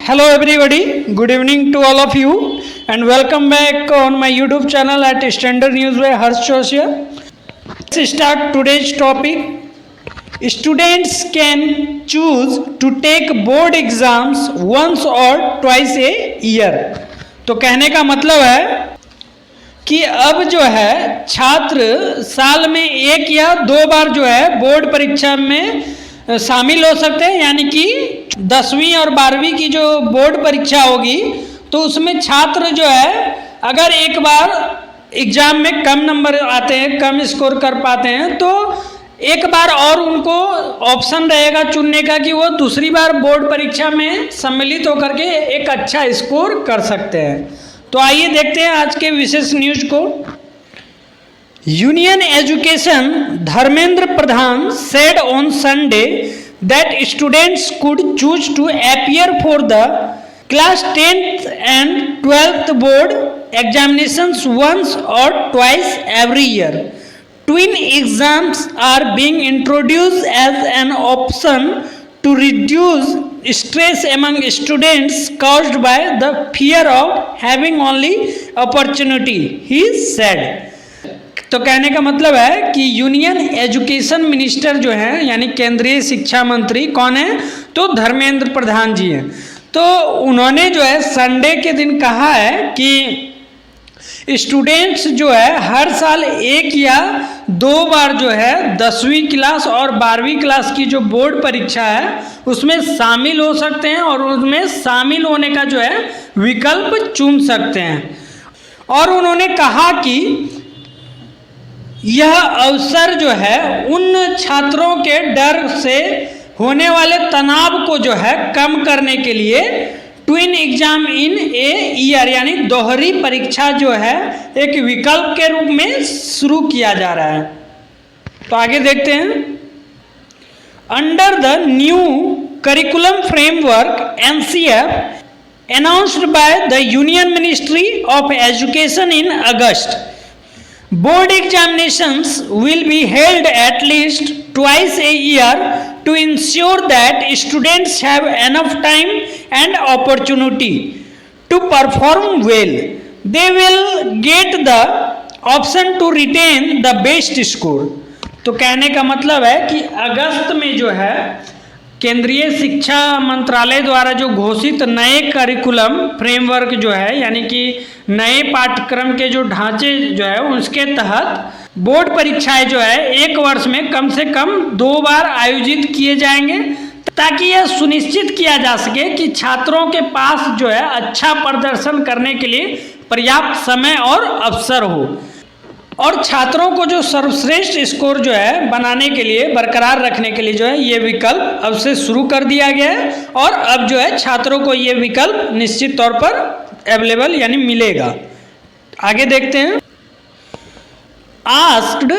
Hello everybody, good evening to all of you and welcome back on my YouTube channel at Standard News by Harsh Joshia. Let's start today's topic. Students can choose to take board exams once or twice a year. तो कहने का मतलब है कि अब जो है छात्र साल में एक या दो बार जो है बोर्ड परीक्षा में शामिल हो सकते हैं, यानी कि 10वीं और 12वीं की जो बोर्ड परीक्षा होगी तो उसमें छात्र जो है अगर एक बार एग्जाम में कम नंबर आते हैं, कम स्कोर कर पाते हैं, तो एक बार और उनको ऑप्शन रहेगा चुनने का कि वो दूसरी बार बोर्ड परीक्षा में सम्मिलित होकर के एक अच्छा स्कोर कर सकते हैं। तो आइए देखते हैं आज के विशेष न्यूज को। Union education Dharmendra Pradhan said on Sunday that students could choose to appear for the class 10th and 12th board examinations once or twice every year. Twin exams are being introduced as an option to reduce stress among students caused by the fear of having only opportunity, he said. तो कहने का मतलब है कि union education minister जो है यानी केंद्रीय शिक्षा मंत्री कौन है, तो धर्मेंद्र प्रधान जी हैं। तो उन्होंने जो है संडे के दिन कहा है कि स्टूडेंट्स जो है हर साल एक या दो बार जो है 10वीं क्लास और 12वीं क्लास की जो बोर्ड परीक्षा है उसमें शामिल हो सकते हैं और उसमें शामिल होने का जो है विकल्प चुन सकते हैं। और उन्होंने कहा कि यह अवसर जो है उन छात्रों के डर से होने वाले तनाव को जो है कम करने के लिए twin exam in a year यानी दोहरी परीक्षा जो है एक विकल्प के रूप में शुरू किया जा रहा है। तो आगे देखते हैं। Under the new curriculum framework NCF announced by the Union Ministry of Education in August, board examinations will be held at least twice a year to ensure that students have enough time and opportunity to perform well. They will get the option to retain the best score. तो कहने का मतलब है कि अगस्त में जो है केंद्रीय शिक्षा मंत्रालय द्वारा जो घोषित नए करिकुलम फ्रेमवर्क जो है यानी कि नए पाठ्यक्रम के जो ढांचे जो है उसके तहत बोर्ड परीक्षाएं जो है एक वर्ष में कम से कम 2 बार आयोजित किए जाएंगे ताकि यह सुनिश्चित किया जा सके कि छात्रों के पास जो है अच्छा प्रदर्शन करने के लिए पर्याप्त समय और अवसर हो और छात्रों को जो सर्वश्रेष्ठ स्कोर जो है बनाने के लिए बरकरार रखने के लिए जो है ये विकल्प अब से शुरू कर दिया गया है और अब जो है छात्रों को ये विकल्प निश्चित तौर पर अवेलेबल यानी मिलेगा। आगे देखते हैं। Asked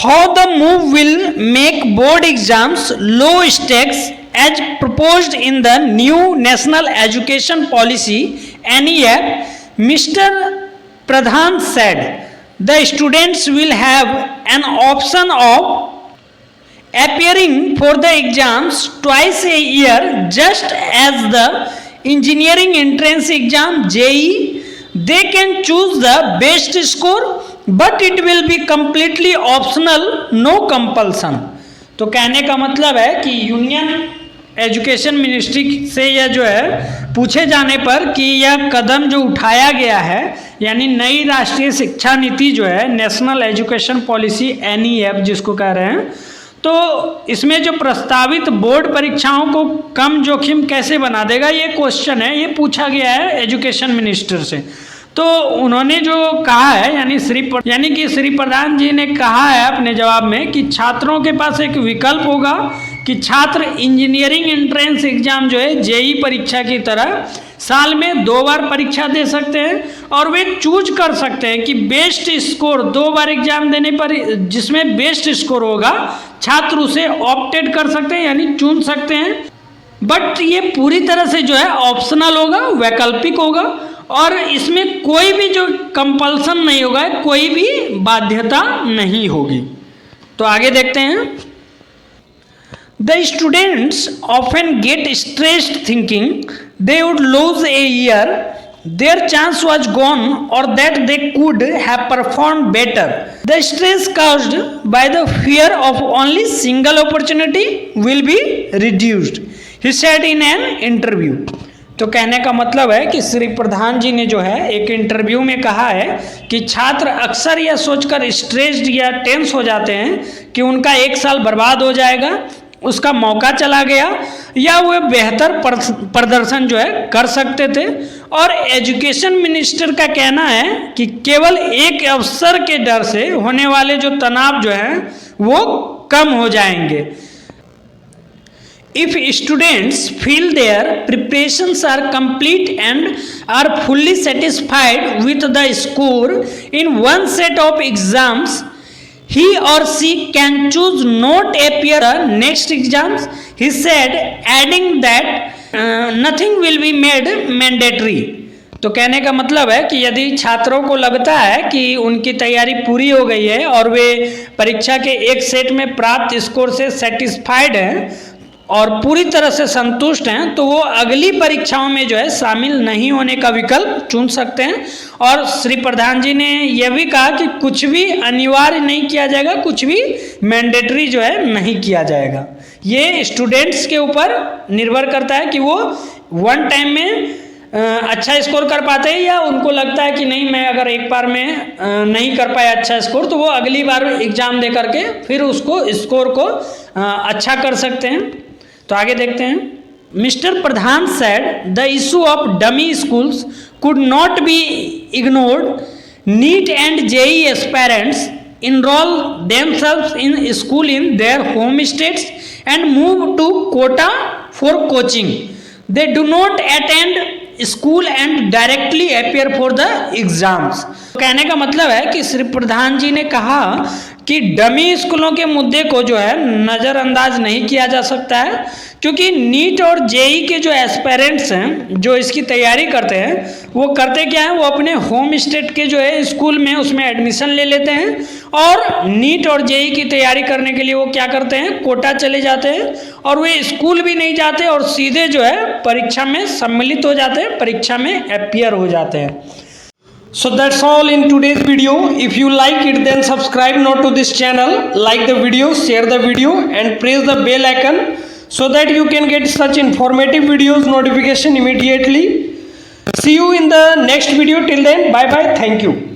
how the move will make board exams low stakes as proposed in the new National Education Policy NEP, Mr. Pradhan said the students will have an option of appearing for the exams twice a year just as the engineering entrance exam JEE. They can choose the best score but it will be completely optional, no compulsion. तो कहने का मतलब है कि union education ministry से यह जो है पूछे जाने पर कि यह कदम जो उठाया गया है यानी नई राष्ट्रीय शिक्षा नीति जो है नेशनल एजुकेशन पॉलिसी NEP जिसको कह रहे हैं, तो इसमें जो प्रस्तावित बोर्ड परीक्षाओं को कम जोखिम कैसे बना देगा ये क्वेश्चन है, ये पूछा गया है एजुकेशन मिनिस्टर से। तो उन्होंने जो कहा है यानी कि श्री प्रधान जी ने कहा है अपने जवाब में कि छात्रों के पास एक विकल्प होगा कि छात्र इंजीनियरिंग एंट्रेंस एग्जाम जो है JEE परीक्षा की तरह साल में 2 बार परीक्षा दे सकते हैं और वे चूज कर सकते हैं कि बेस्ट स्कोर 2 बार एग्जाम देने पर जिसमें बेस्ट स्कोर होगा छात्र उसे ऑप्टेड कर सकते हैं यानी चुन सकते हैं। बट ये पूरी तरह से जो है ऑप्शनल होगा, वैकल्पिक होगा और इसमें कोई भी जो कंपल्सन नहीं होगा, कोई भी बाध्यता नहीं होगी। तो आगे देखते हैं। The students often get stressed thinking they would lose a year, their chance was gone, or that they could have performed better. The stress caused by the fear of only single opportunity will be reduced, he said in an interview. तो कहने का मतलब है कि श्री प्रधान जी ने जो है एक इंटरव्यू में कहा है कि छात्र अक्सर यह सोचकर स्ट्रेस्ड या टेंस हो जाते हैं कि उनका एक साल बर्बाद हो जाएगा, उसका मौका चला गया, या वो बेहतर प्रदर्शन जो है कर सकते थे। और एजुकेशन मिनिस्टर का कहना है कि केवल एक अवसर के डर से होने वाले जो तनाव जो है वो कम हो जाएंगे। If students feel their preparations are complete and are fully satisfied with the score in one set of exams, he or she can choose not appear the next exams, he said, adding that nothing will be made mandatory. तो कहने का मतलब है कि यदि छात्रों को लगता है कि उनकी तैयारी पूरी हो गई है और वे परीक्षा के एक सेट में प्राप्त स्कोर से सेटिस्फाइड हैं और पूरी तरह से संतुष्ट हैं, तो वो अगली परीक्षाओं में जो है शामिल नहीं होने का विकल्प चुन सकते हैं। और श्री प्रधान जी ने यह भी कहा कि कुछ भी अनिवार्य नहीं किया जाएगा, कुछ भी मैंडेटरी जो है नहीं किया जाएगा। ये स्टूडेंट्स के ऊपर निर्भर करता है कि वो वन टाइम में अच्छा स्कोर कर पाते हैं, या उनको लगता है कि नहीं, मैं अगर एक बार में नहीं कर पाया अच्छा स्कोर तो वो अगली बार एग्ज़ाम दे करके फिर उसको स्कोर को अच्छा कर सकते हैं। तो आगे देखते हैं। Mister Pradhan said the issue of dummy schools could not be ignored. NEET and JEE aspirants enroll themselves in school in their home states and move to Kota for coaching. They do not attend school and directly appear for the exams. कहने का मतलब है कि श्री प्रधान जी ने कहा कि dummy स्कूलों के मुद्दे को जो है नज़रअंदाज नहीं किया जा सकता है, क्योंकि नीट और जेई के जो एस्पायरेंट्स हैं जो इसकी तैयारी करते हैं वो करते क्या है, वो अपने होम स्टेट के जो है स्कूल में उसमें एडमिशन ले लेते हैं और नीट और जेई की तैयारी करने के लिए वो क्या करते हैं, कोटा चले जाते हैं और वे स्कूल भी नहीं जाते और सीधे जो है परीक्षा में सम्मिलित हो जाते हैं, परीक्षा में अपीयर हो जाते हैं। So that's all in today's video. If you like it, then subscribe now to this channel, like the video, share the video and press the bell icon so that you can get such informative videos notification immediately. See you in the next video. Till then, bye bye. Thank you.